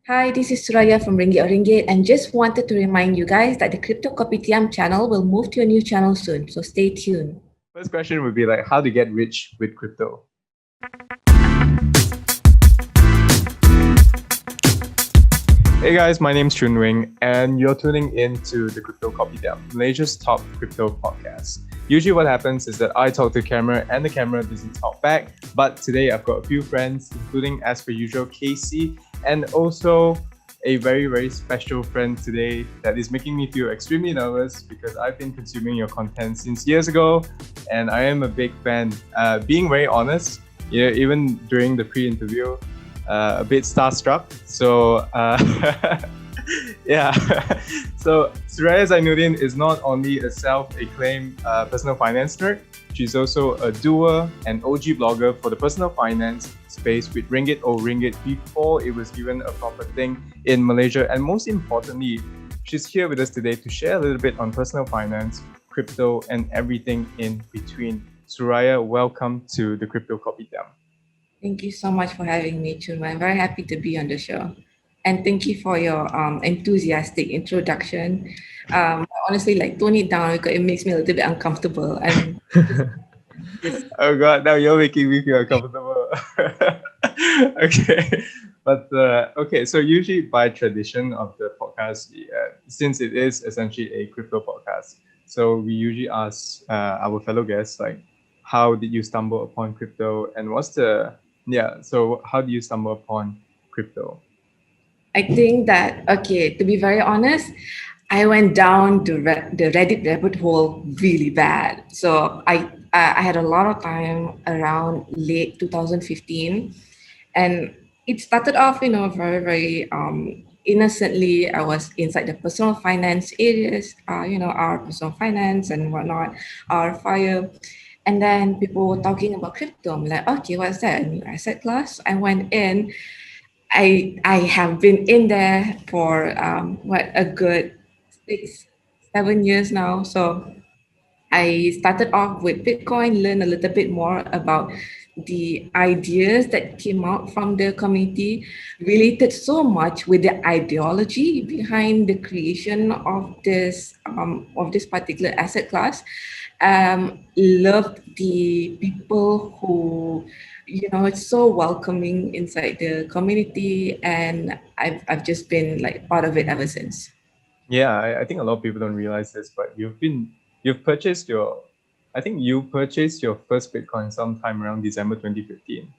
Hi, this is Suraya from Ringgit Oh Ringgit and just wanted to remind you guys that the Crypto Kopitiam channel will move to a new channel soon, so stay tuned. First question would be like how to get rich with crypto. Hey guys, my name's Chun Weng, and you're tuning into the Crypto Kopitiam, Malaysia's top crypto podcast. Usually, what happens is that I talk to the camera, and the camera doesn't talk back. But today, I've got a few friends, including, as per usual, KC, and also a very, very special friend today that is making me feel extremely nervous because I've been consuming your content since years ago, and I am a big fan. Being very honest, yeah, even during the pre-interview, a bit starstruck. So yeah, so Suraya Zainuddin is not only a self-acclaimed personal finance nerd, she's also a doer and OG blogger for the personal finance space with Ringgit Oh Ringgit before it was even a proper thing in Malaysia. And most importantly, she's here with us today to share a little bit on personal finance, crypto, and everything in between. Suraya, welcome to the Crypto Kopitiam. Thank you so much for having me, Chun. I'm very happy to be on the show. And thank you for your enthusiastic introduction. Honestly, like tone it down because it makes me a little bit uncomfortable. I'm just Oh God, now you're making me feel uncomfortable. Okay, but okay. So usually by tradition of the podcast, since it is essentially a crypto podcast, so we usually ask our fellow guests like, how did you stumble upon crypto, and what's the yeah? So how do you stumble upon crypto? I think that, okay, to be very honest, I went down the Reddit rabbit hole really bad. So I had a lot of time around late 2015, and it started off, very very innocently. I was inside the personal finance areas, our personal finance and whatnot, our fire. And then people were talking about crypto. I'm like, okay, what's that? A new asset class? I went in. I have been in there for what a good 6 7 years now. So I started off with Bitcoin, learned a little bit more about the ideas that came out from the community, related so much with the ideology behind the creation of this particular asset class. Loved the people who, it's so welcoming inside the community, and I've just been like part of it ever since. Yeah, I think a lot of people don't realize this, but you've purchased your I think you purchased your first Bitcoin sometime around December 2015.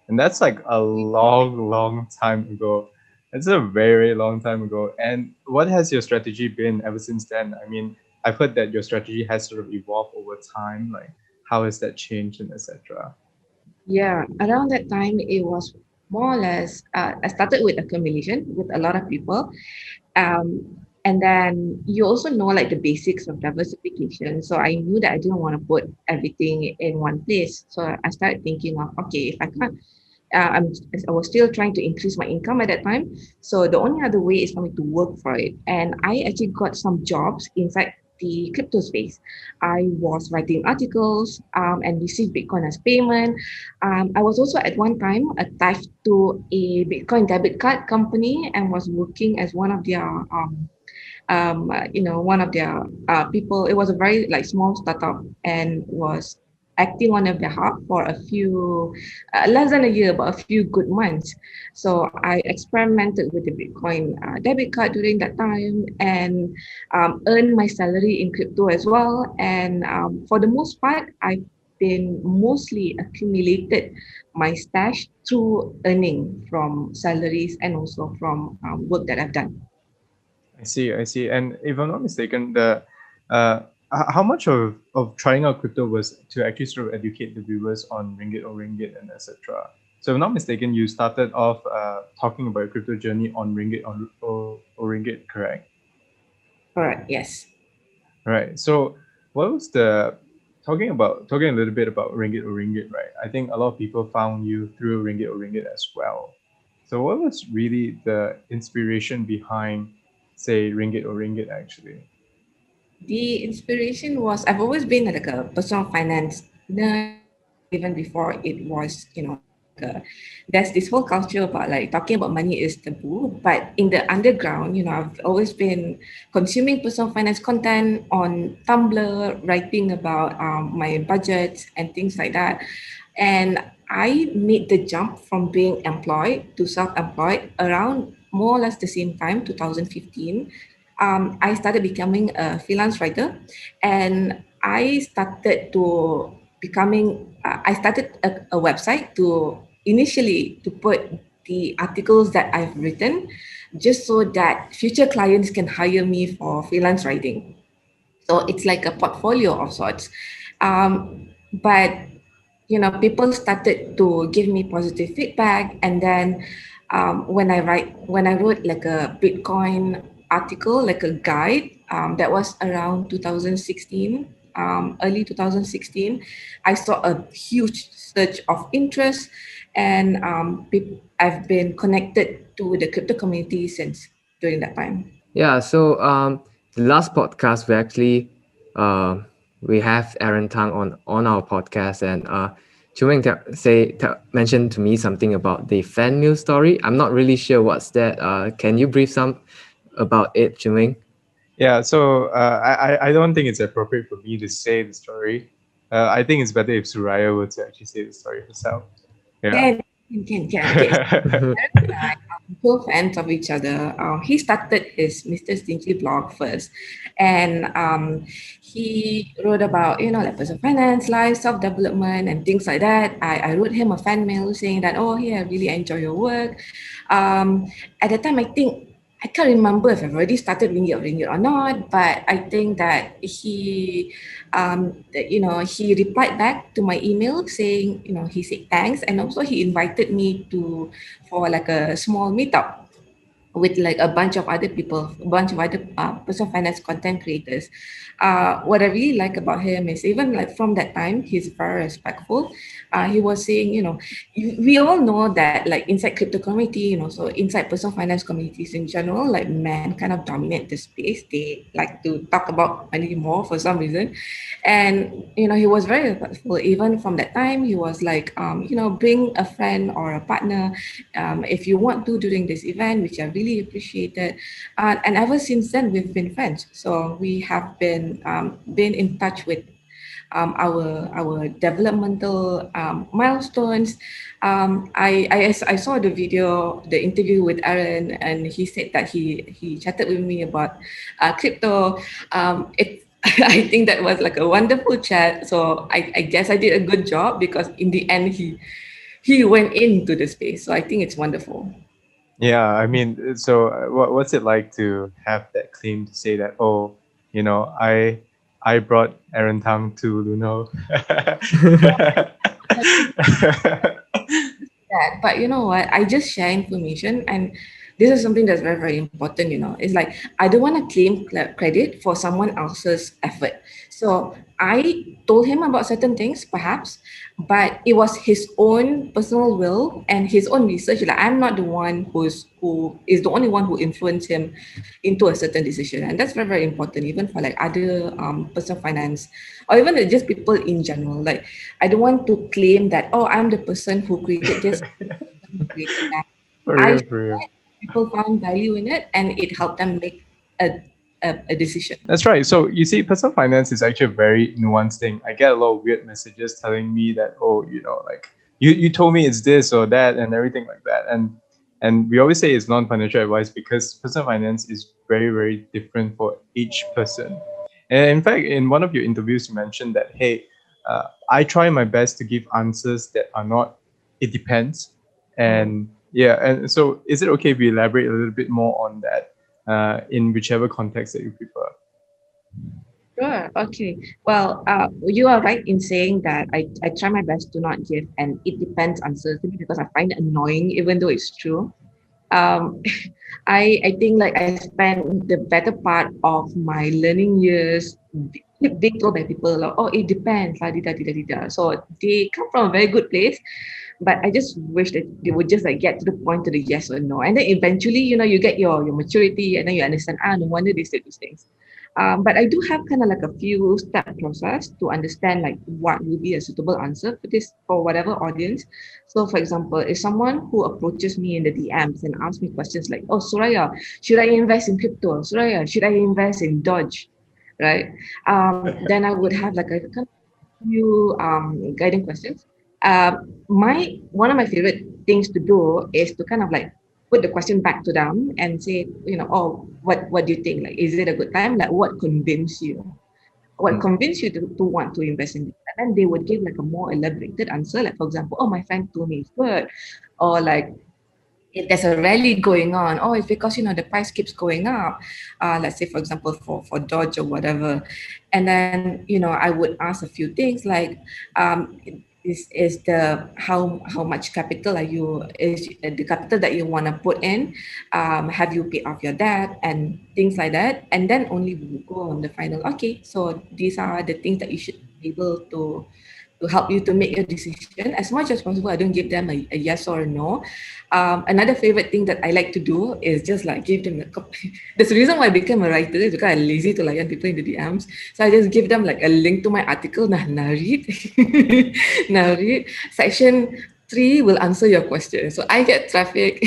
And that's like a long, long time ago. It's a very long time ago. And what has your strategy been ever since then? I mean, I've heard that your strategy has sort of evolved over time. Like, how has that changed and etc. Yeah, around that time, it was more or less, I started with accumulation with a lot of people. And then you also know like the basics of diversification. So I knew that I didn't want to put everything in one place. So I started thinking of, okay, if I can't, I was still trying to increase my income at that time. So the only other way is for me to work for it. And I actually got some jobs inside the crypto space. I was writing articles and received Bitcoin as payment. I was also at one time attached to a Bitcoin debit card company and was working as one of their one of their people. It was a very like small startup and was acting on their behalf for a few less than a year, but a few good months. So I experimented with the Bitcoin debit card during that time and earned my salary in crypto as well. And for the most part, I've been mostly accumulated my stash through earning from salaries and also from work that I've done. I see, I see. And if I'm not mistaken, the uh, how much of trying out crypto was to actually sort of educate the viewers on Ringgit or Ringgit and etc. So if I'm not mistaken, you started off talking about your crypto journey on Ringgit or Ringgit, correct? Correct. Yes. Right. So what was the talking a little bit about Ringgit or Ringgit, right? I think a lot of people found you through Ringgit or Ringgit as well. So what was really the inspiration behind, say, Ringgit or Ringgit actually? The inspiration was I've always been like a personal finance nerd even before it was, there's this whole culture about like talking about money is taboo, but in the underground, I've always been consuming personal finance content on Tumblr, writing about my budgets and things like that. And I made the jump from being employed to self-employed around more or less the same time, 2015. I started becoming a freelance writer, and I started a website to initially to put the articles that I've written, just so that future clients can hire me for freelance writing. So it's like a portfolio of sorts. But people started to give me positive feedback, and then when I wrote like a Bitcoin article, like a guide, that was around 2016, early 2016, I saw a huge surge of interest, and I've been connected to the crypto community since during that time. Yeah, so the last podcast uh, we have Aaron Tang on our podcast, and Chun Weng mentioned to me something about the fan mail story. I'm not really sure what's that. Can you brief some about it, Chun Weng? Yeah, so I don't think it's appropriate for me to say the story. I think it's better if Suraya were to actually say the story herself. Yeah. Can. Okay. Aaron and I are mutual fans of each other. He started his Mr. Stingy blog first, and he wrote about like personal finance, life, self development, and things like that. I wrote him a fan mail saying that, oh, hey, I really enjoy your work. At the time, I can't remember if I've already started Ringgit or Ringgit or not, but I think that he replied back to my email saying, he said thanks, and also he invited me for like a small meetup with like a bunch of other people, a bunch of other personal finance content creators. What I really like about him is even like from that time, he's very respectful. He was saying, we all know that like inside crypto community, so inside personal finance communities in general, like men kind of dominate the space. They like to talk about money more for some reason. And, he was very respectful. Even from that time, he was like, bring a friend or a partner if you want to during this event, which I really appreciated. And ever since then, we've been friends. So we have been in touch with our developmental milestones. I saw the video, the interview with Aaron, and he said that he chatted with me about crypto. I think that was like a wonderful chat. So I guess I did a good job because in the end he went into the space. So I think it's wonderful. Yeah, I mean, so what's it like to have that claim to say that, oh, I brought Aaron Tang to Luno. That, but you know what? I just share information, and this is something that's very, very important. It's like I don't want to claim credit for someone else's effort. So I told him about certain things, perhaps, but it was his own personal will and his own research. Like I'm not the one who is the only one who influenced him into a certain decision, and that's very, very important, even for like other personal finance or even just people in general. Like I don't want to claim that, oh, I'm the person who created this, who created that. For I real, for real. shared, people found value in it, and it helped them make a a decision. That's right. So you see, personal finance is actually a very nuanced thing. I get a lot of weird messages telling me that, oh, like you told me it's this or that and everything like that. And we always say it's non-financial advice because personal finance is very, very different for each person. And in fact, in one of your interviews, you mentioned that, hey, I try my best to give answers that are not, it depends. And yeah, and so is it okay if we elaborate a little bit more on that in whichever context that you prefer? Sure. Okay. Well, you are right in saying that I try my best to not give an it depends answer simply because I find it annoying, even though it's true. Um, I think like I spent the better part of my learning years being told by people like, oh, it depends, la, da, da, da, da. So they come from a very good place, but I just wish that they would just like get to the point to the yes or no, and then eventually, you get your maturity, and then you understand. No wonder they said these things. But I do have kind of like a few step process to understand like what will be a suitable answer for this for whatever audience. So for example, if someone who approaches me in the DMs and asks me questions like, oh Suraya, should I invest in crypto? Suraya, should I invest in Dodge? Right? Then I would have like a kind of few guiding questions. My one of my favorite things to do is to kind of like put the question back to them and say, oh, what do you think? Like, is it a good time? Like, what convinced you? What convinced you to want to invest in this? And then they would give like a more elaborated answer. Like, for example, oh, my friend told me it's good. Or like, if there's a rally going on, oh, it's because the price keeps going up. Let's say, for example, for Dodge or whatever, and then I would ask a few things like, is the how much capital are you is the capital that you want to put in, have you paid off your debt and things like that, and then only we will go on the final. Okay, so these are the things that you should be able to help you to make your decision. As much as possible, I don't give them a yes or a no. Another favorite thing that I like to do is just like give them There's a reason why I became a writer is because I'm lazy to layan people in the DMs. So I just give them like a link to my article. Nah, read. Now read. Section 3 will answer your question. So I get traffic,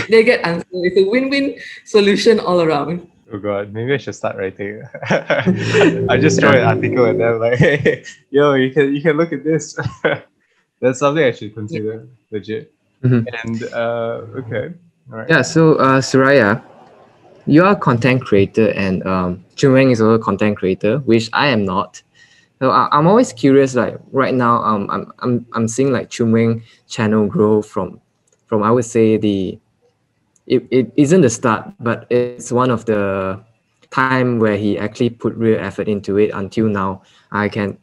they get answer. It's a win-win solution all around. Oh god, maybe I should start writing. I just draw an article and then like, hey, yo, you can look at this. That's something I should consider, legit. Mhm. And okay, all right. Yeah, so Suraya, you are a content creator, and Chun Weng is also a content creator, which I am not. So I'm always curious. Like right now, I'm seeing like Chun Weng channel grow from I would say it isn't the start, but it's one of the time where he actually put real effort into it until now. I can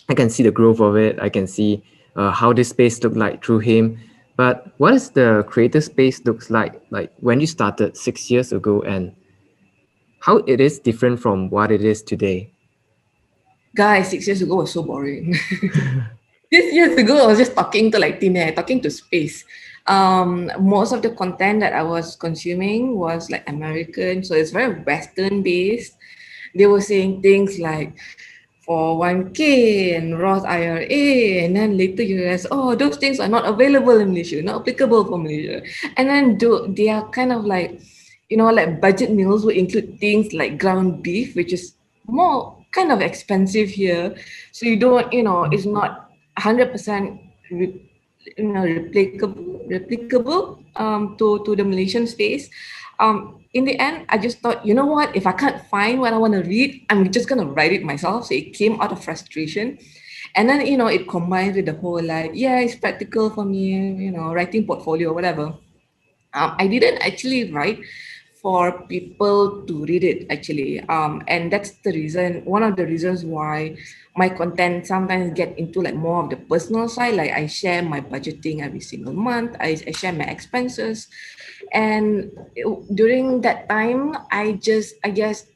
I can see the growth of it. I can see how this space looked like through him. But what is the creator space looks like when you started 6 years ago, and how it is different from what it is today? Guys, 6 years ago was so boring. This years ago, I was just talking to like thin air, talking to space. Most of the content that I was consuming was like American, so it's very Western based. They were saying things like for 1K and Roth IRA, and then later you realize, oh, those things are not available in Malaysia, not applicable for Malaysia. And then they are kind of like, like budget meals will include things like ground beef, which is more kind of expensive here. So you don't, it's not 100% replicable to the Malaysian space. In the end, I just thought, you know what? If I can't find what I want to read, I'm just gonna write it myself. So it came out of frustration, and then it combined with the whole like, yeah, it's practical for me, writing portfolio, whatever. I didn't actually write for people to read it actually, and that's the reason. One of the reasons why my content sometimes get into like more of the personal side. Like I share my budgeting every single month. I share my expenses, and during that time, I guess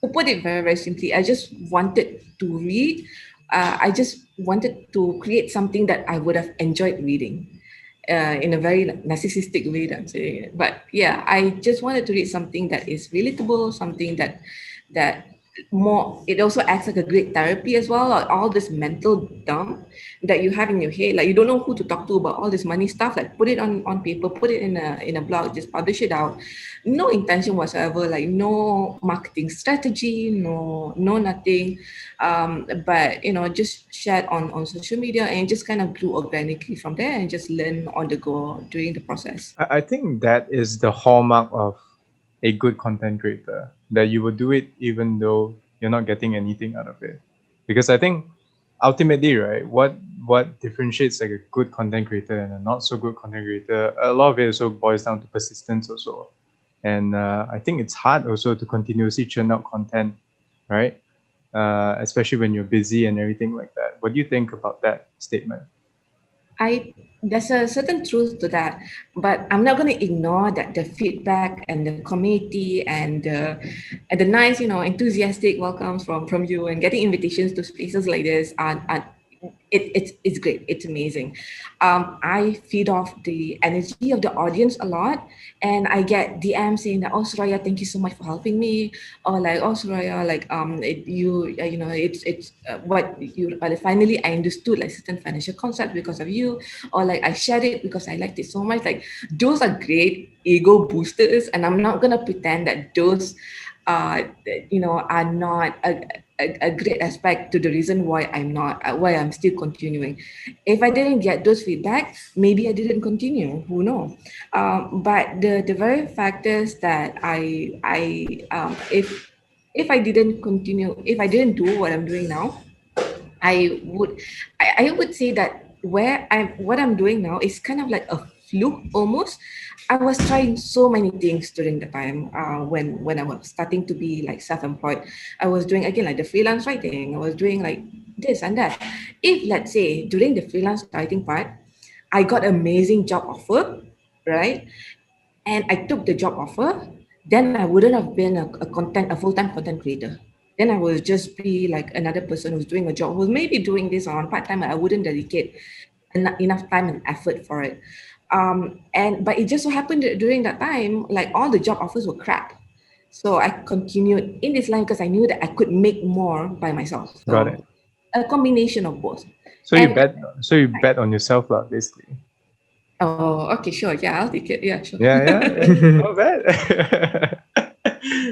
to put it very, very simply, I just wanted to read. I just wanted to create something that I would have enjoyed reading in a very narcissistic way that I'm saying it. But yeah, I just wanted to read something that is relatable, something that more it also acts like a great therapy as well. Like all this mental dump that you have in your head, like you don't know who to talk to about all this money stuff, like put it on paper, put it in a blog, just publish it out. No intention whatsoever, like no marketing strategy, no nothing. But just shared on social media, and just kind of grew organically from there and just learn on the go during the process. I think that is the hallmark of a good content creator, that you will do it even though you're not getting anything out of it. Because I think ultimately, right, what differentiates like a good content creator and a not so good content creator, a lot of it also boils down to persistence also. And I think it's hard also to continuously churn out content, right? Especially when you're busy and everything like that. What do you think about that statement? There's a certain truth to that, but I'm not going to ignore that the feedback and the community and the nice, enthusiastic welcomes from you and getting invitations to spaces like this are it's great. It's amazing. I feed off the energy of the audience a lot, and I get DMs saying that, "Oh, Suraya, thank you so much for helping me," or like, "Oh, Suraya, like you know, it's what you finally I understood like certain financial concepts because of you," or like, "I shared it because I liked it so much." Like those are great ego boosters, and I'm not gonna pretend that those uh, are not a great aspect to the reason why why I'm still continuing. If I didn't get those feedback, maybe I didn't continue. Who knows? But the very fact is that if I didn't continue, if I didn't do what I'm doing now, I would I would say that what I'm doing now is kind of like a fluke almost. I was trying so many things during the time when I was starting to be like self-employed. I was doing again like the freelance writing. I was doing like this and that. If let's say during the freelance writing part, I got amazing job offer, right? And I took the job offer, then I wouldn't have been a full-time content creator. Then I would just be like another person who's doing a job, who's maybe doing this on part-time. I wouldn't dedicate enough time and effort for it. But it just so happened that during that time, like all the job offers were crap. So I continued in this line because I knew that I could make more by myself. Got So it. a combination of both. So you And bet. So you bet on yourself, lah, basically. oh, okay, sure. Yeah, I'll take it. Yeah, sure. Yeah, yeah, yeah. Not bad.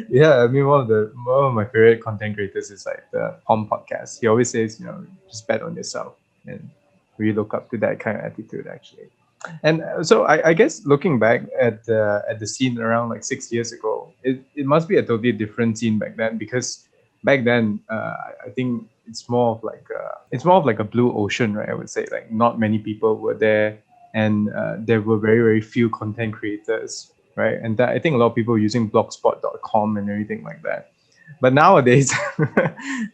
Yeah, I mean, one of my favorite content creators is like the Pom podcast. He always says, just bet on yourself, and we look up to that kind of attitude actually. And so I guess looking back at the scene around like 6 years ago, it must be a totally different scene back then, because back then I think it's more of like a blue ocean, right? I would say like not many people were there, and there were very very few content creators, right? And that I think a lot of people were using blogspot.com and everything like that. But nowadays,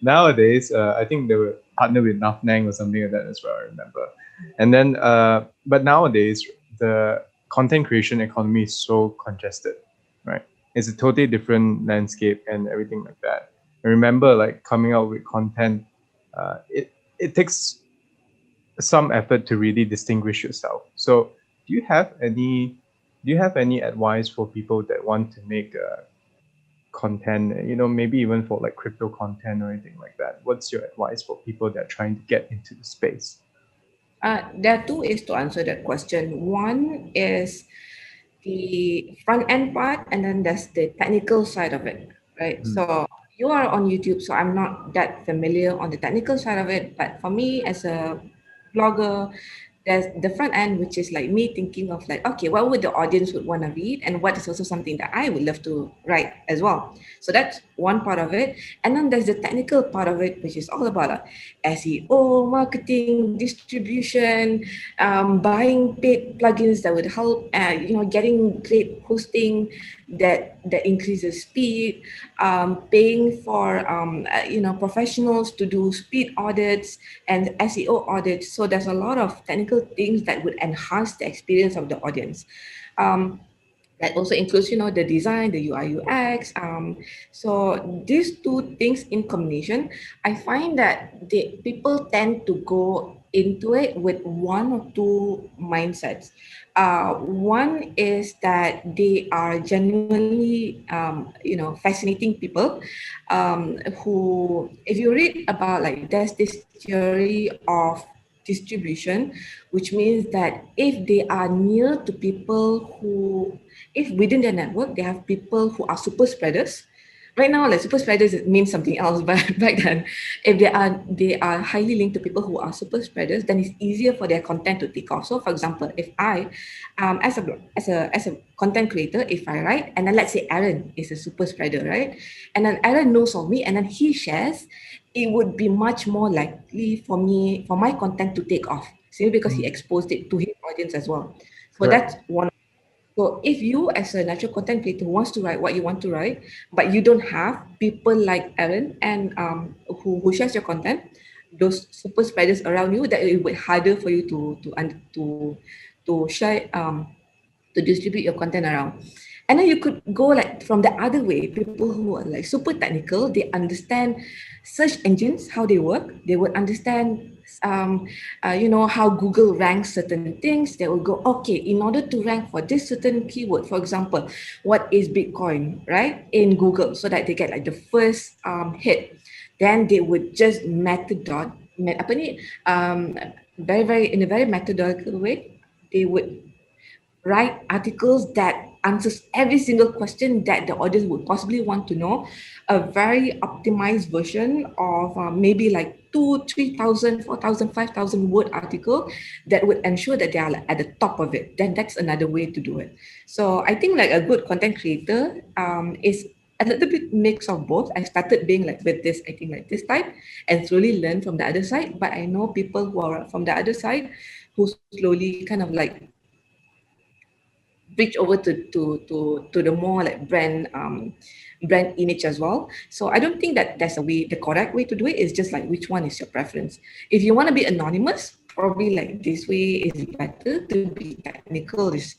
nowadays, I think they were partnered with Nafnang or something like that as well. I remember. And then, but nowadays, the content creation economy is so congested, right? It's a totally different landscape and everything like that. I remember like coming out with content. It takes some effort to really distinguish yourself. So, do you have any do you have any advice for people that want to make content, maybe even for like crypto content or anything like that? What's your advice for people that are trying to get into the space? There are two ways to answer that question. One is the front end part, and then there's the technical side of it, right? Mm. So you are on YouTube, so I'm not that familiar on the technical side of it. But for me, as a blogger, there's the front end, which is like me thinking of like, okay, what would the audience would want to read, and what is also something that I would love to write as well. So that's one part of it, and then there's the technical part of it, which is all about SEO, marketing, distribution, buying paid plugins that would help, getting great hosting that increases speed, paying for professionals to do speed audits and SEO audits. So there's a lot of technical things that would enhance the experience of the audience. Um, that also includes, the design, the UI UX. So these two things in combination, I find that the people tend to go into it with one or two mindsets. One is that they are genuinely, fascinating people, if you read about like there's this theory of distribution, which means that if they are near to people if within their network they have people who are super spreaders. Right now, like super spreaders it means something else, but back then, if they are highly linked to people who are super spreaders, then it's easier for their content to take off. So, for example, if I, as a content creator, if I write, and then let's say Aaron is a super spreader, right, and then Aaron knows of me, and then he shares, it would be much more likely for my content to take off, simply because he exposed it to his audience as well. So Correct. that's one. So if you as a natural content creator who wants to write what you want to write, but you don't have people like Aaron and who shares your content, those super spreaders around you, that it will be harder for you to share to distribute your content around. And then you could go like from the other way, people who are like super technical, they understand search engines, how they work, they would understand how Google ranks certain things. They will go, okay, in order to rank for this certain keyword, for example, what is Bitcoin, right, in Google, so that they get like the first hit. Then they would just very very in a very methodological way. They would write articles that answers every single question that the audience would possibly want to know, a very optimized version of maybe like 2 3,000 4,000 5,000 word article that would ensure that they are like at the top of it. Then that's another way to do it. So I think like a good content creator is a little bit mix of both. I started being like with this, I think like this type, and slowly learn from the other side. But I know people who are from the other side who slowly kind of like bridge over to the more like brand image as well. So I don't think that there's a way, the correct way to do it is just like which one is your preference. If you want to be anonymous, probably like this way is better. To be technical is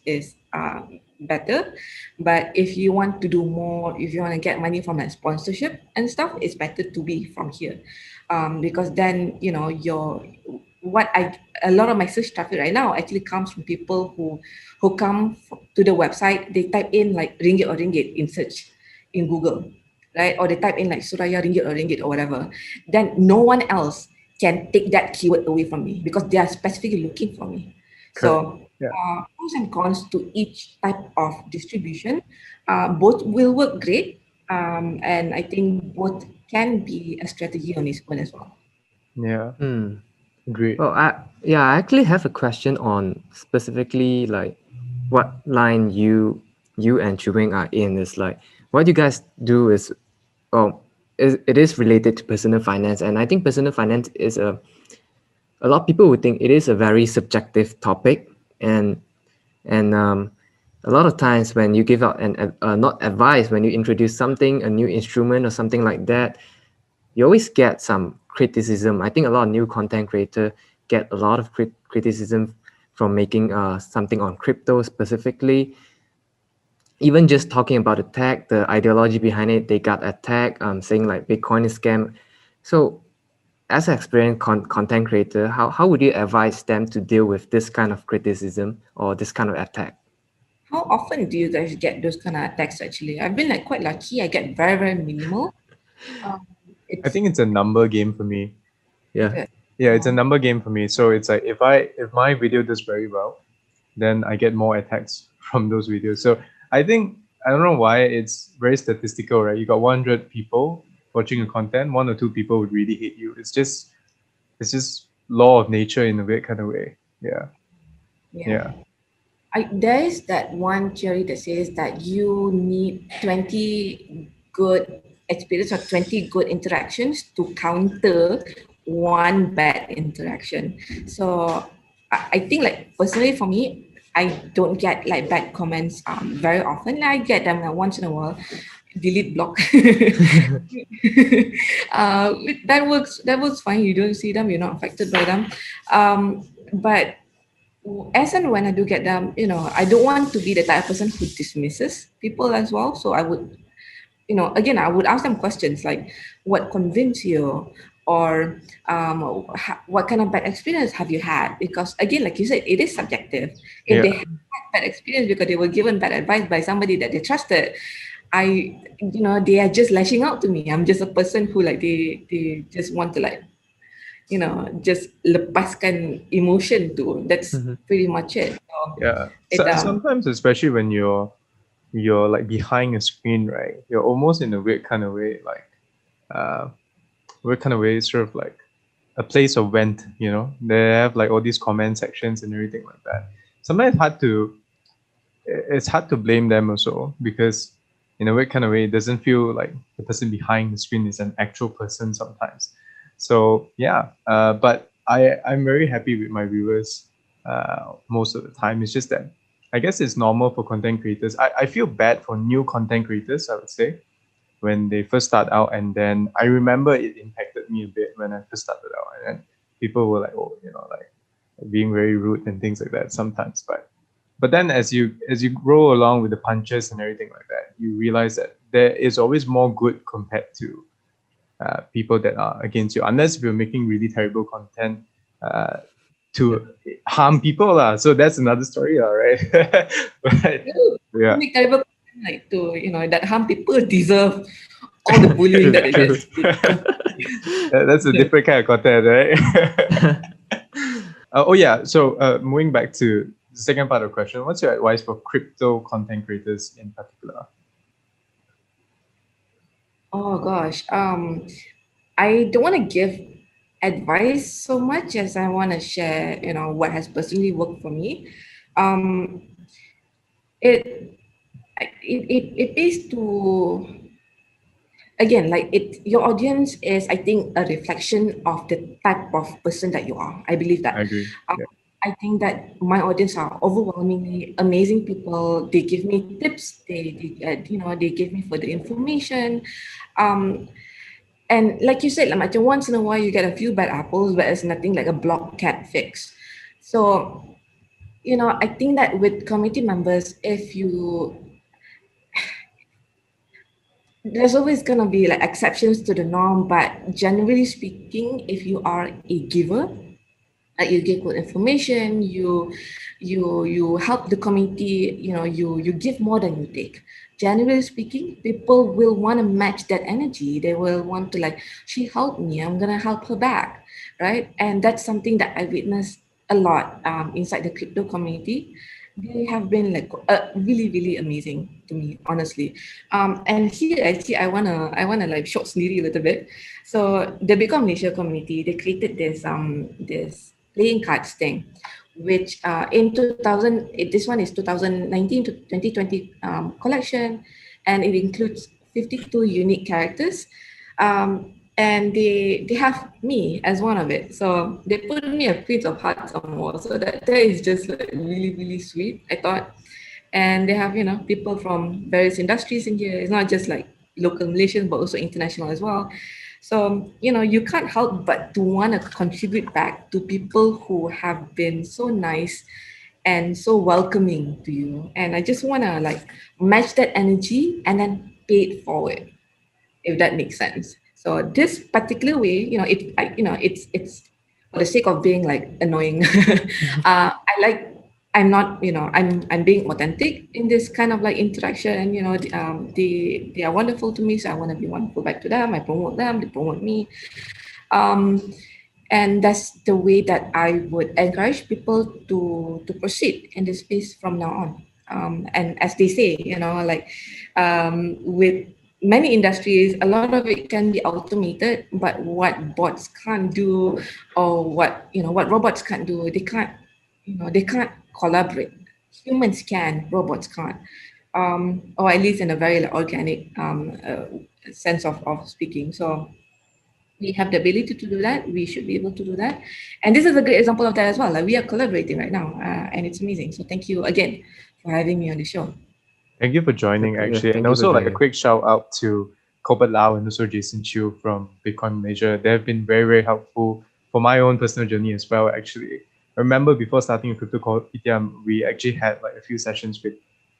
better. But if you want to do more, if you want to get money from like sponsorship and stuff, it's better to be from here, because then your what I a lot of my search traffic right now actually comes from people who come to the website. They type in like ringgit or ringgit in search in Google, right? Or they type in like Suraya ringgit or whatever. Then no one else can take that keyword away from me because they are specifically looking for me. Correct. So Yeah. pros and cons to each type of distribution. Both will work great, and I think both can be a strategy on its own as well. Yeah. Hmm. Great. Well, I actually have a question on specifically like what line you and Chun Weng are in. Is like what you guys do is, oh, it is related to personal finance, and I think personal finance is a lot of people would think it is a very subjective topic, and a lot of times when you give out an not advice, when you introduce something, a new instrument or something like that, you always get some criticism. I think a lot of new content creators get a lot of criticism from making something on crypto specifically. Even just talking about the tech, the ideology behind it, they got attacked, saying like Bitcoin is scam. So as an experienced content creator, how would you advise them to deal with this kind of criticism or this kind of attack? How often do you guys get those kind of attacks? Actually, I've been like quite lucky. I get very very minimal. Um, I it's think it's a number game for me. is Yeah. it? Yeah, it's a number game for me. So it's like if my video does very well, then I get more attacks from those videos. So I think I don't know why it's very statistical, right? You got 100 people watching your content, one or two people would really hate you. It's just law of nature in a weird kind of way. Yeah. Yeah. Yeah. There is that one theory that says that you need 20 good experience or 20 good interactions to counter one bad interaction. So I think like personally for me, I don't get like bad comments very often. I get them like once in a while. Delete block. uh, that works fine. You don't see them, you're not affected by them. But as and when I do get them, I don't want to be the type of person who dismisses people as well. So I would, again, I would ask them questions like, what convinced you? Or what kind of bad experience have you had? Because again, like you said, it is subjective. If they Yeah. had bad experience because they were given bad advice by somebody that they trusted, they are just lashing out to me. I'm just a person who like they just want to like just lepaskan emotion to. That's Mhm. pretty much it. So Yeah. it So sometimes, especially when you're like behind a screen, right? You're almost in a weird kind of way, like weird kind of way, sort of like a place of vent, They have like all these comment sections and everything like that. Sometimes it's hard to blame them also because in a weird kind of way, it doesn't feel like the person behind the screen is an actual person sometimes. So yeah, but I'm very happy with my viewers most of the time. It's just that I guess it's normal for content creators. I feel bad for new content creators, I would say, when they first start out. And then I remember it impacted me a bit when I first started out. And then people were like, oh, like being very rude and things like that sometimes. But then as you grow along with the punches and everything like that, you realize that there is always more good compared to people that are against you. Unless if you're making really terrible content, to harm people lah. So that's another story, right? But You yeah, make terrible content, like to that harm people deserve all the bullying that true. that's been That's a different kind of content, right? Oh yeah. So moving back to the second part of the question, what's your advice for crypto content creators in particular? Oh gosh. I don't want to give advice so much as I want to share, what has personally worked for me. Um, it it pays to, again, like your audience is, I think, a reflection of the type of person that you are. I believe I that. agree. Um, Yeah. I think that my audience are overwhelmingly amazing people. They give me tips. They give me further information. Um, and like you said, like macam once in a while you get a few bad apples, but it's nothing like a block cat fix. So, I think that with committee members, if you there's always gonna be like exceptions to the norm, but generally speaking, if you are a giver, like you give good information, you help the community, you give more than you take. Generally speaking, people will want to match that energy. They will want to, like, she helped me, I'm gonna help her back, right? And that's something that I witnessed a lot inside the crypto community. They have been like really really amazing to me, honestly. And here actually I wanna like short sendiri a little bit. So the Bitcoin Malaysia community, they created this playing cards thing, which in 2000, this one is 2019 to 2020 collection, and it includes 52 unique characters. And they have me as one of it. So they put me a Prince of Hearts on the wall. So that is just like really, really sweet, I thought. And they have, people from various industries in here. It's not just like local Malaysians, but also international as well. So, you can't help but to want to contribute back to people who have been so nice and so welcoming to you. And I just want to like match that energy and then pay it forward, if that makes sense. So this particular way, it's for the sake of being like annoying. I like, I'm not, I'm being authentic in this kind of like interaction. And they are wonderful to me, so I want to be wonderful back to them. I promote them, they promote me. Um, and that's the way that I would encourage people to proceed in this space from now on. And as they say, like with many industries, a lot of it can be automated, but what bots can't do, or what robots can't do, they can't collaborate. Humans can, robots can't. Or at least in a very like, organic sense of speaking. So we have the ability to do that. We should be able to do that. And this is a great example of that as well. Like we are collaborating right now, and it's amazing. So thank you again for having me on the show. Thank you for joining, Yes, actually, and thank you for also like a joining. quick shout out to Kobat Lau and also Jason Chiu from Bitcoin Malaysia. They have been very very helpful for my own personal journey as well. Actually, I remember before starting Crypto Kopitiam, we actually had like a few sessions with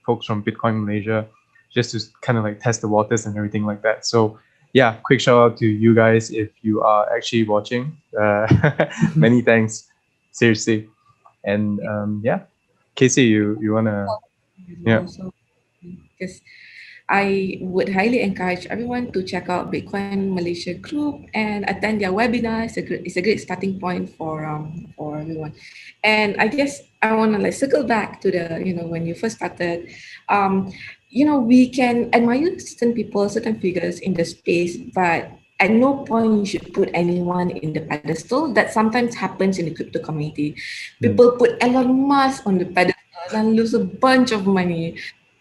folks from Bitcoin Malaysia, just to kind of like test the waters and everything like that. So yeah, quick shout out to you guys if you are actually watching. Many thanks, seriously. And yeah, Casey, you wanna yeah. Also, because I would highly encourage everyone to check out Bitcoin Malaysia group and attend their webinar. It's a great starting point for everyone. And I guess I want to like circle back to the when you first started. Um, we can admire certain people, certain figures in the space, but at no point you should put anyone in the pedestal. That sometimes happens in the crypto community. Mm. People put Elon Musk on the pedestal and lose a bunch of money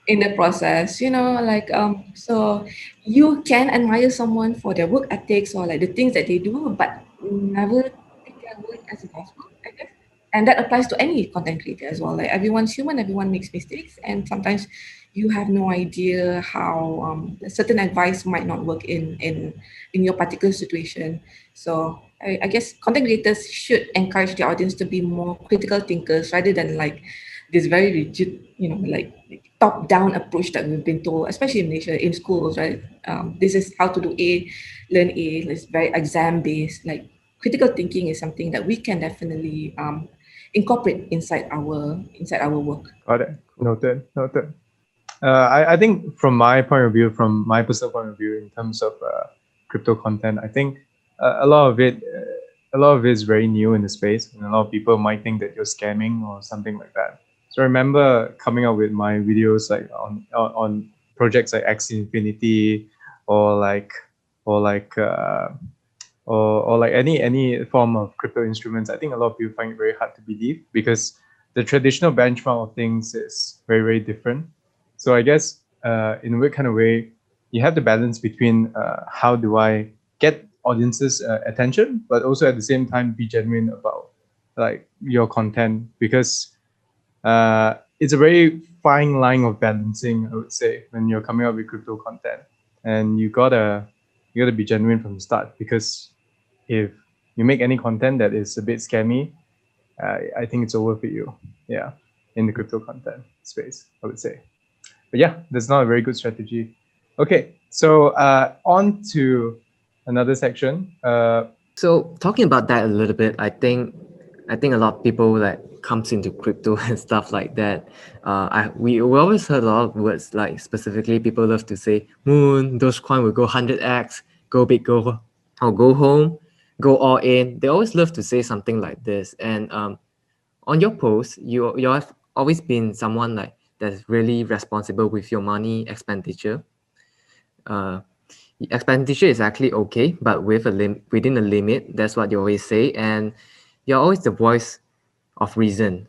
in the process, like so you can admire someone for their work ethics or like the things that they do, but never take their word as gospel, I guess. And that applies to any content creator as well. Like everyone's human, everyone makes mistakes, and sometimes you have no idea how certain advice might not work in your particular situation. So I guess content creators should encourage their audience to be more critical thinkers rather than like this very rigid, like top-down approach that we've been told, especially in Malaysia, in schools, right? This is how to do A, learn A. It's very exam-based. Like critical thinking is something that we can definitely incorporate inside our work. Got it. Noted. Noted. I think from my point of view, from my personal point of view, in terms of crypto content, I think a lot of it is very new in the space, and a lot of people might think that you're scamming or something like that. So I remember coming up with my videos like on projects like X Infinity, or like or like uh, or like any form of crypto instruments. I think a lot of people find it very hard to believe because the traditional benchmark of things is very, very different. So I guess in a weird kind of way, you have to balance between how do I get audiences attention, but also at the same time be genuine about like your content, because it's a very fine line of balancing, I would say, when you're coming up with crypto content, and you gotta be genuine from the start, because if you make any content that is a bit scammy, I think it's over for you. Yeah, in the crypto content space, I would say. But yeah, that's not a very good strategy. Okay, so on to another section. So talking about that a little bit, I think a lot of people that comes into crypto and stuff like that. We always heard a lot of words like specifically people love to say Moon, Dogecoin will go 100x, go big, go or go home, go all in. They always love to say something like this. And on your post, you have always been someone like that's really responsible with your money expenditure. Uh, expenditure is actually okay, but with within a limit. That's what you always say, and you're always the voice of reason.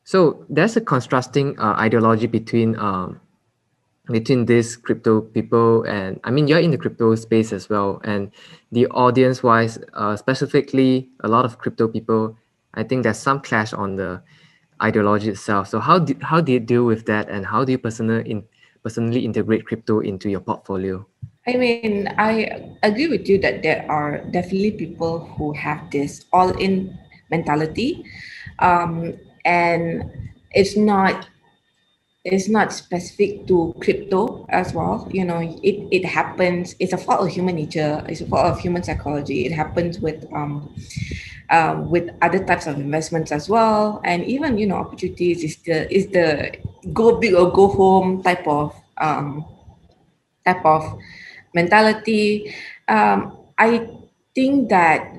So there's a contrasting ideology between these crypto people, and I mean you're in the crypto space as well, and the audience wise, specifically a lot of crypto people. I think there's some clash on the ideology itself. So how do you deal with that, and how do you personally integrate crypto into your portfolio? I mean, I agree with you that there are definitely people who have this all-in mentality, and it's not it's not specific to crypto as well. You know, it happens. It's a fault of human nature. It's a fault of human psychology. It happens with other types of investments as well, and even opportunities is the go big or go home type of mentality. I think that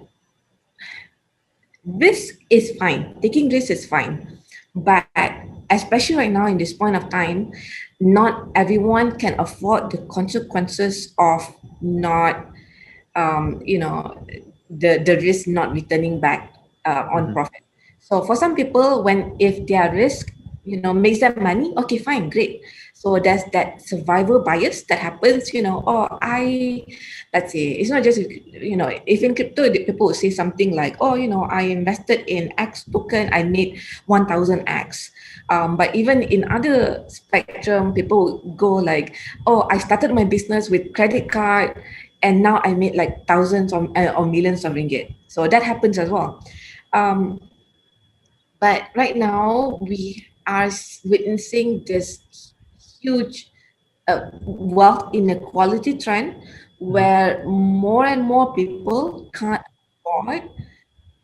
risk is fine. Taking risk is fine, but especially right now in this point of time, not everyone can afford the consequences of not, you know, the risk not returning back on Mhm. profit. So for some people, when if their risk, makes them money, okay, fine, great. So there's that survival bias that happens, or let's say, it's not just, if in crypto, people would say something like, oh, I invested in X token, I made 1000X. But even in other spectrum, people would go like, oh, I started my business with credit card, and now I made like thousands or millions of ringgit. So that happens as well. Um, but right now we are witnessing this huge wealth inequality trend where more and more people can't afford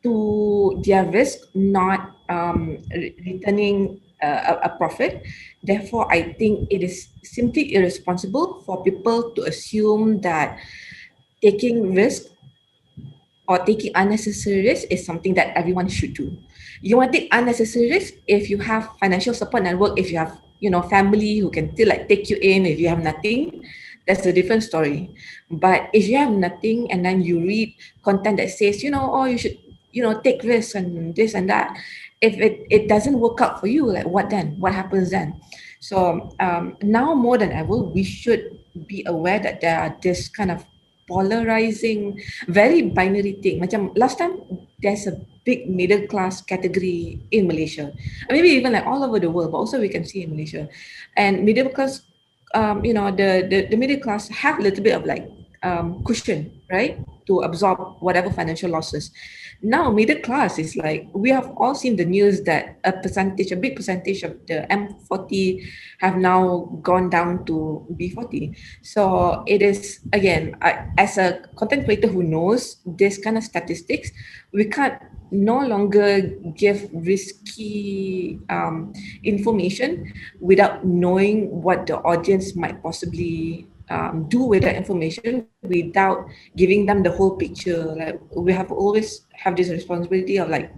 to their risk not returning a profit. Therefore, I think it is simply irresponsible for people to assume that taking risk or taking unnecessary risk is something that everyone should do. You want to take unnecessary risk if you have financial support network, if you have family who can still like take you in. If you have nothing, that's a different story. But if you have nothing and then you read content that says oh, you should take risks and this and that, if it doesn't work out for you, like what then? What happens then? So now more than ever, we should be aware that there are this kind of polarizing, very binary thing. Macam last time, there's a big middle class category in Malaysia, and maybe even like all over the world, but also we can see in Malaysia. And middle class, the middle class have a little bit of like cushion, right, to absorb whatever financial losses. Now middle class is like, we have all seen the news that a big percentage of the M40 have now gone down to B40. So it is, again, as a content creator who knows this kind of statistics, we can't no longer give risky information without knowing what the audience might possibly do with that information, without giving them the whole picture. Like, we have always have this responsibility of like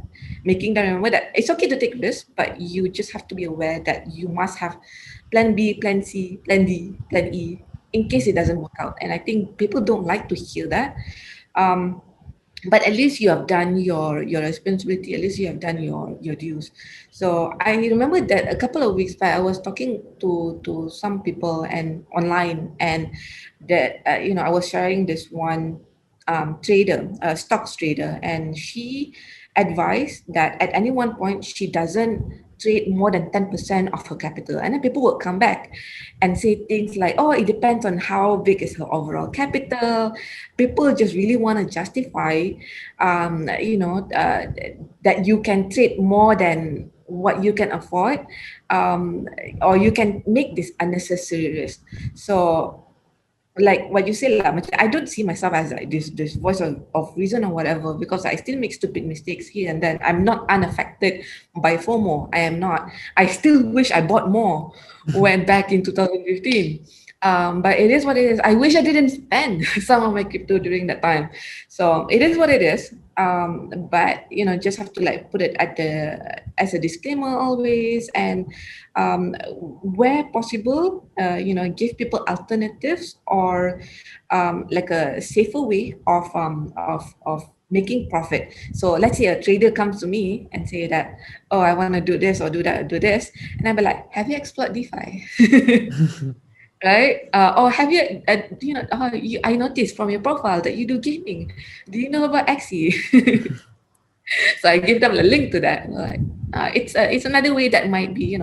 making them remember that it's okay to take risks, but you just have to be aware that you must have plan B, plan C, plan D, plan E, in case it doesn't work out. And I think people don't like to hear that. Um, but at least you have done your responsibility, at least you have done your dues. So I remember that a couple of weeks back I was talking to some people and online, and that I was sharing this one trader, a stocks trader, and she advised that at any one point she doesn't trade more than 10% of her capital. And then people would come back and say things like, oh, it depends on how big is her overall capital. People just really want to justify, that you can trade more than what you can afford, um, or you can make this unnecessary risk. So like what you say lah, I don't see myself as like this voice of reason or whatever, because I still make stupid mistakes here and then. I'm not unaffected by FOMO. I am not. I still wish I bought more when back in 2015. But it is what it is. I wish I didn't spend some of my crypto during that time. So it is what it is. But just have to like put it at the as a disclaimer always, and where possible, give people alternatives, or like a safer way of making profit. So let's say a trader comes to me and say that, oh, I want to do this or do that or do this, and I'll be like, have you explored DeFi? Right? Or have you, I noticed from your profile that you do gaming. Do you know about Axie? So I give them a link to that. Like, it's another way that might be,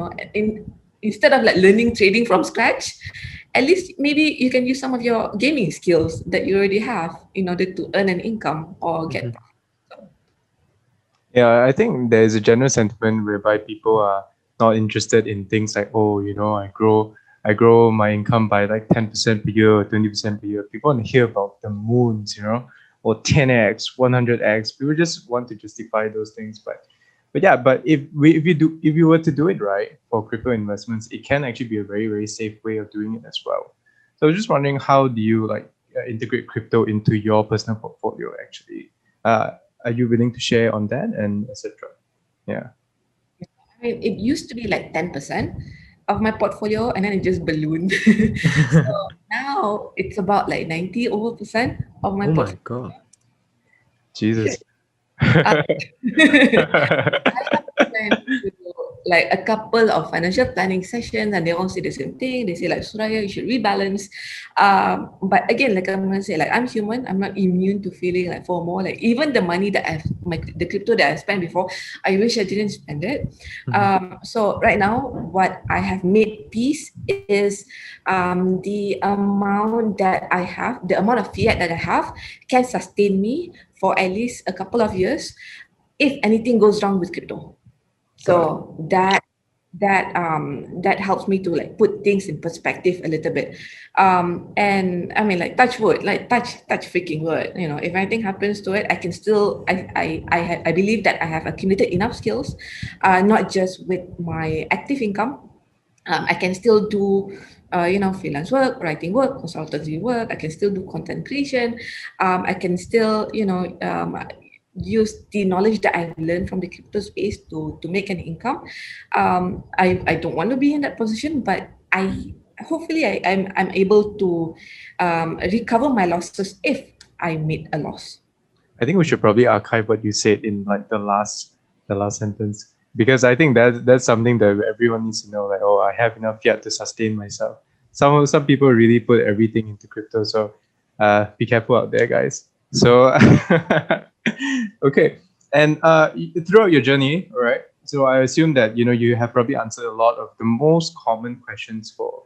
instead of like learning trading from scratch, at least maybe you can use some of your gaming skills that you already have in order to earn an income or get Mhm. profit. Yeah, I think there is a general sentiment whereby people are not interested in things like, oh, I grow my income by like 10% per year or 20% per year. People want to hear about the moons, or 10x, 100x. People just want to justify those things. But yeah, but if you were to do it right for crypto investments, it can actually be a very, very safe way of doing it as well. So I was just wondering, how do you like integrate crypto into your personal portfolio actually? Are you willing to share on that and etc.? Yeah. I mean, it used to be like 10% of my portfolio, and then it just ballooned. So now it's about like 90 over percent of my Oh my portfolio. god. Jesus. Uh, went to like a couple of financial planning sessions, and they all say the same thing. They say like, Suraya, you should rebalance. But again, like I'm gonna say, like, I'm human. I'm not immune to feeling like FOMO. Like, even the money that the crypto that I spent before, I wish I didn't spend it. Mhm. So right now, what I have made peace is the amount that I have, the amount of fiat that I have can sustain me for at least a couple of years if anything goes wrong with crypto. Got it. So that helps me to like put things in perspective a little bit. And I mean, like, touch wood, like touch freaking wood. If anything happens to it, I can still I believe that I have accumulated enough skills, not just with my active income. I can still do freelance work, writing work, consultancy work. I can still do content creation. I can still use the knowledge that I've learned from the crypto space to make an income. I don't want to be in that position, but hopefully I'm able to recover my losses if I made a loss. I think we should probably archive what you said in like the last sentence, because I think that's something that everyone needs to know. Like, oh, I have enough yet to sustain myself. Some people really put everything into crypto, so be careful out there, guys. So okay, and throughout your journey, all right. So I assume that you have probably answered a lot of the most common questions for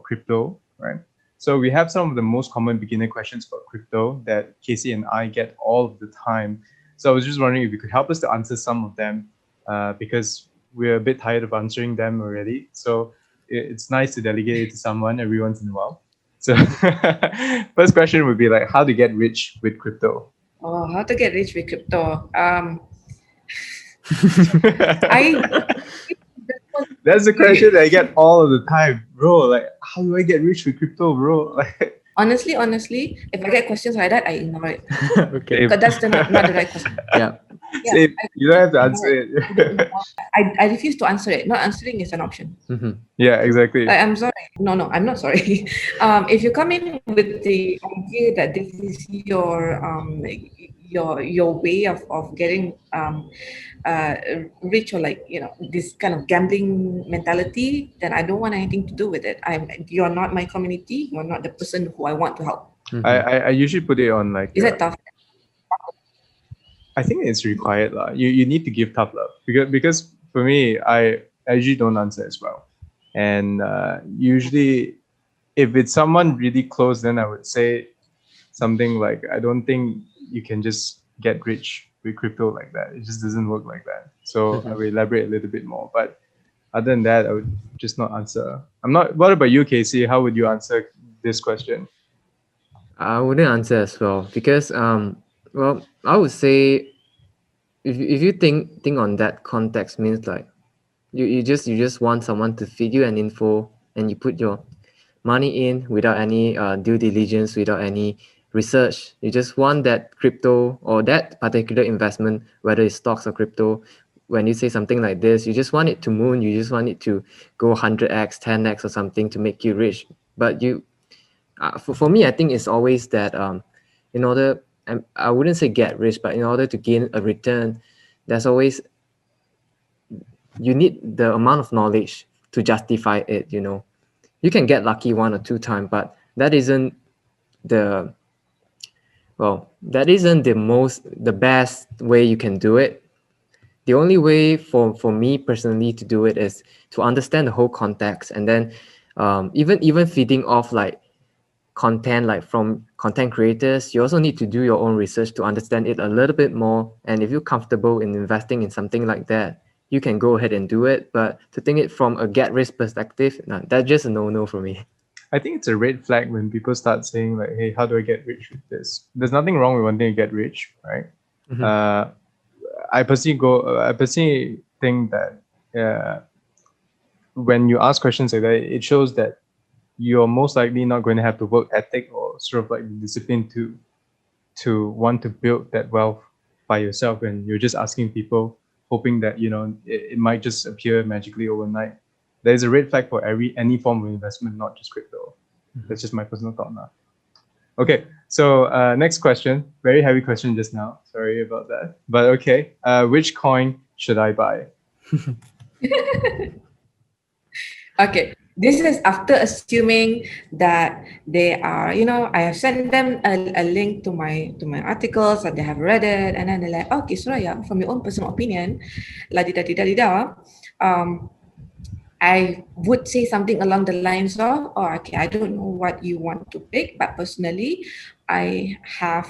crypto, right? So we have some of the most common beginner questions for crypto that Casey and I get all of the time. So I was just wondering if you could help us to answer some of them, because we're a bit tired of answering them already. So it's nice to delegate it to someone every once in a while. So first question would be like, how to get rich with crypto? Oh, how to get rich with crypto? I That's the question that I get all of the time, bro. Like, how do I get rich with crypto, bro? Like, honestly, if I get questions like that, I ignore it. Okay. same. Because that's not the right question. Yeah. Yeah, Same. I You don't have to ignore answer it. it. I refuse to answer it. Not answering is an option. Mhm. Yeah, exactly. I'm sorry. No, I'm not sorry. If you come in with the idea that this is your way of getting uh, rich, or like this kind of gambling mentality, then I don't want anything to do with it. You're not my community. You're not the person who I want to help. Mhm. I usually put it on like Is that tough? I think it's required lah. You need to give tough love because for me I usually don't answer as well, and usually if it's someone really close, then I would say something like, I don't think you can just get rich with crypto like that. It just doesn't work like that. So I will elaborate a little bit more. But other than that, I would just not answer. I'm not. What about you, Casey? How would you answer this question? I wouldn't answer as well because well, I would say if you think on that context means like you just want someone to feed you an info and you put your money in without any due diligence, without any research. You just want that crypto or that particular investment, whether it's stocks or crypto. When you say something like this, you just want it to moon. You just want it to go 100x, 10x or something to make you rich. But for me, I think it's always that in order, I wouldn't say get rich, but in order to gain a return, there's always you need the amount of knowledge to justify it. You can get lucky one or two times, but that isn't the the best way you can do it. The only way for me personally to do it is to understand the whole context, and then even feeding off like content, like from content creators. You also need to do your own research to understand it a little bit more, and if you're comfortable in investing in something like that, you can go ahead and do it. But to think it from a get rich perspective, no, that's just a no for me. I think it's a red flag when people start saying like, "Hey, how do I get rich with this?" There's nothing wrong with wanting to get rich, right? Mhm. I personally think that when you ask questions like that, it shows that you're most likely not going to have the work ethic or sort of like the discipline to want to build that wealth by yourself, and you're just asking people, hoping that it might just appear magically overnight. There's a red flag for any form of investment, not just crypto. That's just my personal thought now. Okay, so next question. Very heavy question just now. Sorry about that. But okay, which coin should I buy? Okay, this is after assuming that they are, I have sent them a link to my articles that they have read it, and then they're like, okay, Suraya, from your own personal opinion, la di da di da di da, I would say something along the lines of, oh, okay, I don't know what you want to pick, but personally, I have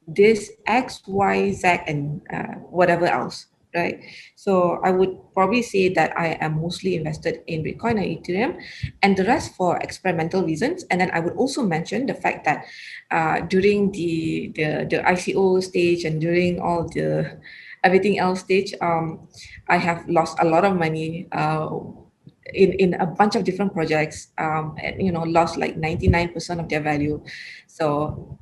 this X, Y, Z, and whatever else, right? So I would probably say that I am mostly invested in Bitcoin and Ethereum, and the rest for experimental reasons. And then I would also mention the fact that during the ICO stage and during all the everything else stage, I have lost a lot of money. In a bunch of different projects, and lost like 99% of their value. So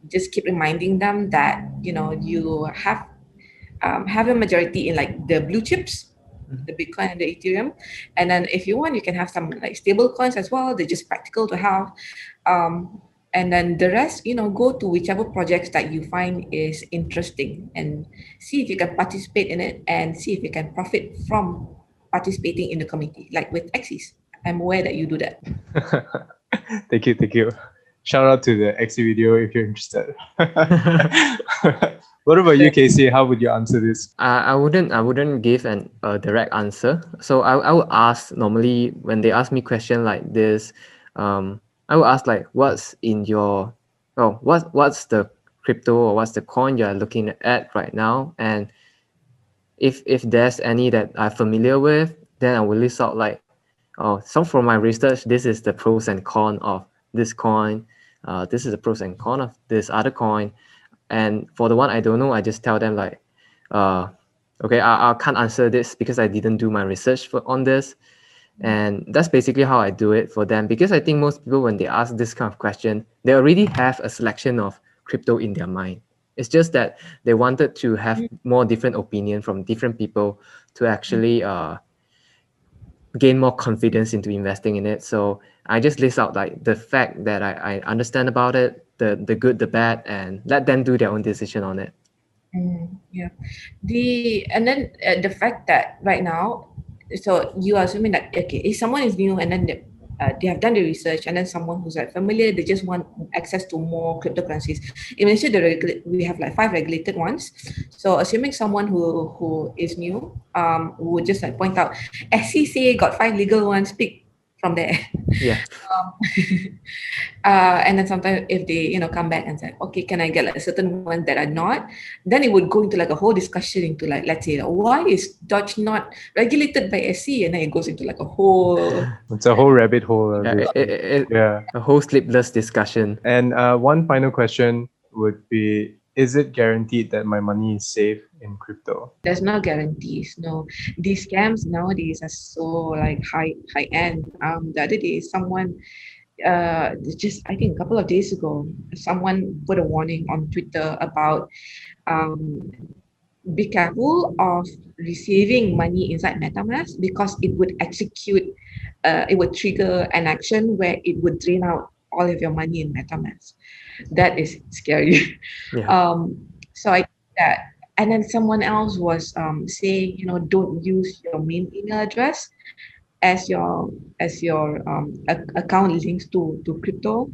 just keep reminding them that you have a majority in like the blue chips, the Bitcoin and the Ethereum, and then if you want, you can have some like stable coins as well. They're just practical to have. And then the rest, go to whichever projects that you find is interesting and see if you can participate in it and see if you can profit from participating in the community, like with Axis. I'm aware that you do that. Thank you, thank you. Shout out to the XC video if you're interested. What about you, Casey? How would you answer this? I wouldn't give a direct answer. So I would ask normally when they ask me question like this, I would ask like what's in your what's the crypto or what's the coin you're looking at right now. And if there's any that I'm familiar with, then I will list out like, oh, so from my research, this is the pros and cons of this coin. This is the pros and cons of this other coin. And for the one I don't know, I just tell them like, okay, I can't answer this because I didn't do my research on this. And that's basically how I do it for them, because I think most people, when they ask this kind of question, they already have a selection of crypto in their mind. It's just that they wanted to have more different opinion from different people to actually gain more confidence into investing in it. So I just list out like the fact that I understand about it, the good, the bad, and let them do their own decision on it. Yeah. The fact that right now, so you are assuming that okay, if someone is new and then they have done the research, and then someone who's like familiar, they just want access to more cryptocurrencies. In Malaysia, we have like 5 regulated ones. So assuming someone who is new, would just like point out, SCCA got 5 legal ones, pick from there. Yeah. And then sometimes if they come back and say, okay, can I get like certain ones that are not, then it would go into like a whole discussion into like, let's say, why is Dodge not regulated by SC, and then it goes into like a whole It's a whole rabbit hole. Yeah, a whole sleepless discussion. And one final question would be: is it guaranteed that my money is safe in crypto? There's no guarantees. No, these scams nowadays are so like high end. The other day, someone, just I think a couple of days ago, someone put a warning on Twitter about, be careful of receiving money inside MetaMask, because it would it would trigger an action where it would drain out all of your money in MetaMask. That is scary. Yeah. So I think that, and then someone else was saying, don't use your main email address as your account links to crypto.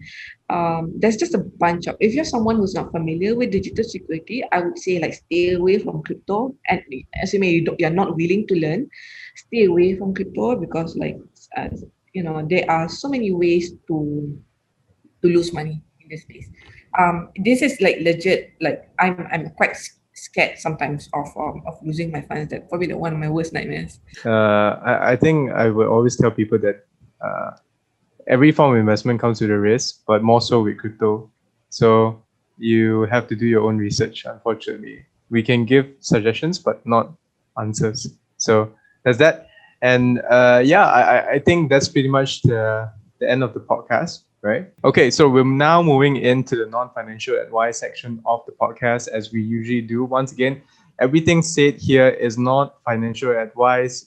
There's just a bunch of, if you're someone who's not familiar with digital security, I would say like stay away from crypto. And assuming you're not willing to learn, stay away from crypto, because like there are so many ways to lose money in this space. This is like legit. Like I'm quite scared sometimes of losing my funds. That's probably one of my worst nightmares. I think I would always tell people that every form of investment comes with a risk, but more so with crypto. So you have to do your own research, unfortunately. We can give suggestions, but not answers. So there's that. And I think that's pretty much the end of the podcast, right? Okay, so we're now moving into the non-financial advice section of the podcast, as we usually do. Once again, everything said here is not financial advice.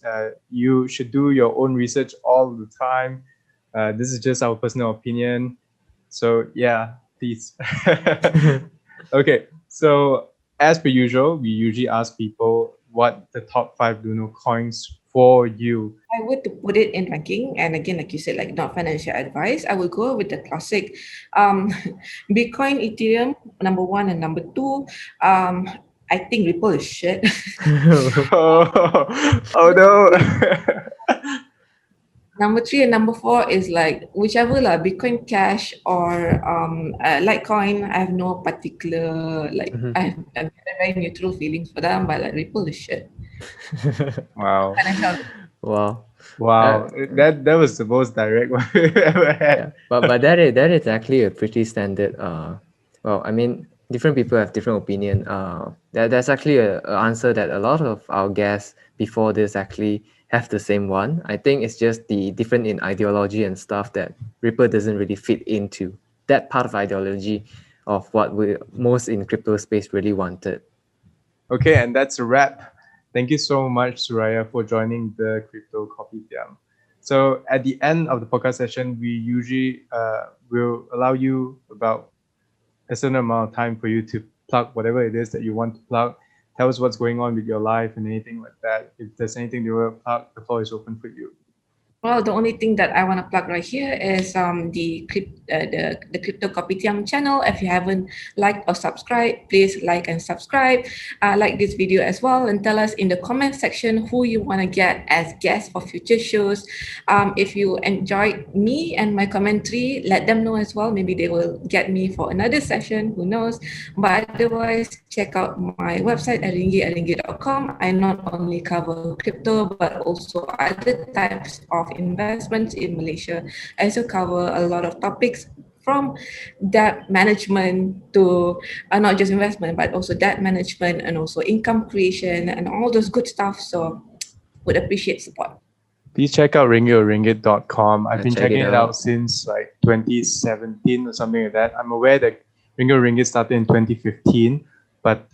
You should do your own research all the time. This is just our personal opinion. So yeah, please. Okay, so as per usual, we usually ask people what the top 5 Luno coins for you. I would to put it in ranking, and again, like you said, like not financial advice, I will go with the classic, Bitcoin, Ethereum, number 1 and number 2. I think Ripple is shit. Oh no. Number 3 and number 4 is like whichever lah, Bitcoin Cash or Litecoin. I have no particular like, I have very neutral feelings for them, but like Ripple is shit. Wow. Wow. Wow. That was the most direct one we've ever had. Yeah. But that is actually a pretty standard. Well, I mean, different people have different opinion. That's actually a answer that a lot of our guests before this actually have the same one. I think it's just the different in ideology and stuff that Ripple doesn't really fit into that part of ideology of what we most in crypto space really wanted. Okay, and that's a wrap. Thank you so much, Suraya, for joining the Crypto Kopitiam. So at the end of the podcast session, we usually will allow you about a certain amount of time for you to plug whatever it is that you want to plug. Tell us what's going on with your life and anything like that. If there's anything you want to plug, the floor is open for you. Well, the only thing that I want to plug right here is the Crypto Kopitiam channel. If you haven't liked or subscribed, please like and subscribe. Like this video as well, and tell us in the comment section who you want to get as guests for future shows. If you enjoyed me and my commentary, let them know as well. Maybe they will get me for another session. Who knows? But otherwise, check out my website at ringgit.com. I not only cover crypto but also other types of investments in Malaysia. I also cover a lot of topics from debt management to not just investment but also debt management and also income creation and all those good stuff. So would appreciate support. Please check out ringgit.com. I've been Check checking it it out out. since like 2017 or something like that. I'm aware that Ringgit Oh Ringgit started in 2015. But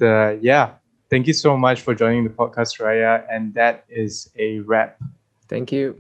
yeah, thank you so much for joining the podcast, Suraya. And that is a wrap. Thank you.